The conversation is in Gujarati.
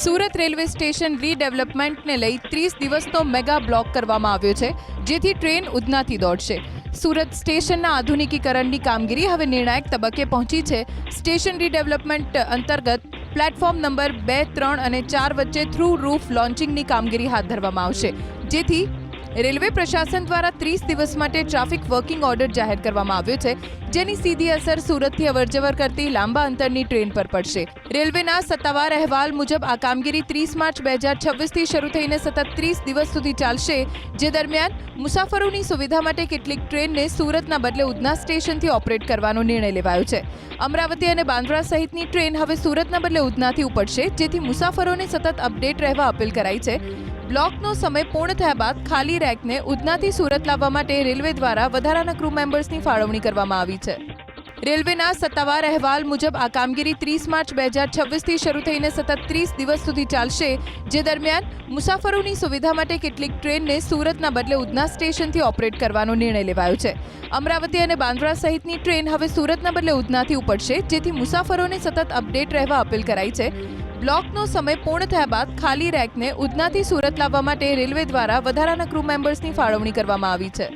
સુરત રેલવે સ્ટેશન રીડેવલપમેન્ટને લઈ 30 દિવસનો મેગા બ્લોક કરવામાં આવ્યો છે, જેથી ટ્રેન ઉધનાથી દોડશે. સુરત સ્ટેશનના આધુનિકીકરણની કામગીરી હવે નિર્ણાયક તબક્કે પહોંચી છે. સ્ટેશન રીડેવલપમેન્ટ અંતર્ગત પ્લેટફોર્મ નંબર 2, 3 અને 4 વચ્ચે થ્રુ રૂફ લોન્ચિંગની કામગીરી હાથ ધરવામાં આવશે, જેથી રેલવે પ્રશાસન દ્વારા 30 દિવસ માટે ટ્રાફિક વર્કિંગ ઓર્ડર જાહેર કરવામાં આવ્યો છે, જેની સીધી અસર સુરતથી અવરજવર કરતી લાંબા અંતરની ટ્રેન પર પડશે. રેલવેના સત્તાવાર અહેવાલ મુજબ આ કામગીરી 30 માર્ચ 2026થી શરૂ થઈને સતત 30 દિવસ સુધી ચાલશે, જે દરમિયાન મુસાફરોની સુવિધા માટે કેટલીક ટ્રેનને સુરતના બદલે ઉધના સ્ટેશનથી ઓપરેટ કરવાનો નિર્ણય લેવાયો છે. અમરાવતી અને બાંદ્રા સહિતની ટ્રેન હવે સુરતના બદલે ઉધનાથી ઉપડશે, જેથી મુસાફરોને સતત અપડેટ રહેવા અપીલ કરાઈ છે. બ્લોકનો સમય પૂર્ણ થયા બાદ ખાલી રેકને ઉધનાથી સુરત લાવવા માટે રેલવે દ્વારા વધારાના ક્રૂ મેમ્બર્સની ફાળવણી કરવામાં આવી છે. રેલવેના સત્તાવાર અહેવાલ મુજબ આ કામગીરી 30 માર્ચ 2026થી શરૂ થઈને સતત 30 દિવસ સુધી ચાલશે, જે દરમિયાન મુસાફરોની સુવિધા માટે કેટલીક ટ્રેનને સુરતના બદલે ઉધના સ્ટેશનથી ઓપરેટ કરવાનો નિર્ણય લેવાયો છે. અમરાવતી અને બાંદ્રા સહિતની ટ્રેન હવે સુરતના બદલે ઉધનાથી ઉપડશે, જેથી મુસાફરોને સતત અપડેટ રહેવા અપીલ કરાઈ છે. બ્લોકનો સમય પૂર્ણ થયા બાદ ખાલી રેકને ઉધનાથી સુરત લાવવા માટે રેલવે દ્વારા વધારાના ક્રૂ મેમ્બર્સની ફાળવણી કરવામાં આવી છે.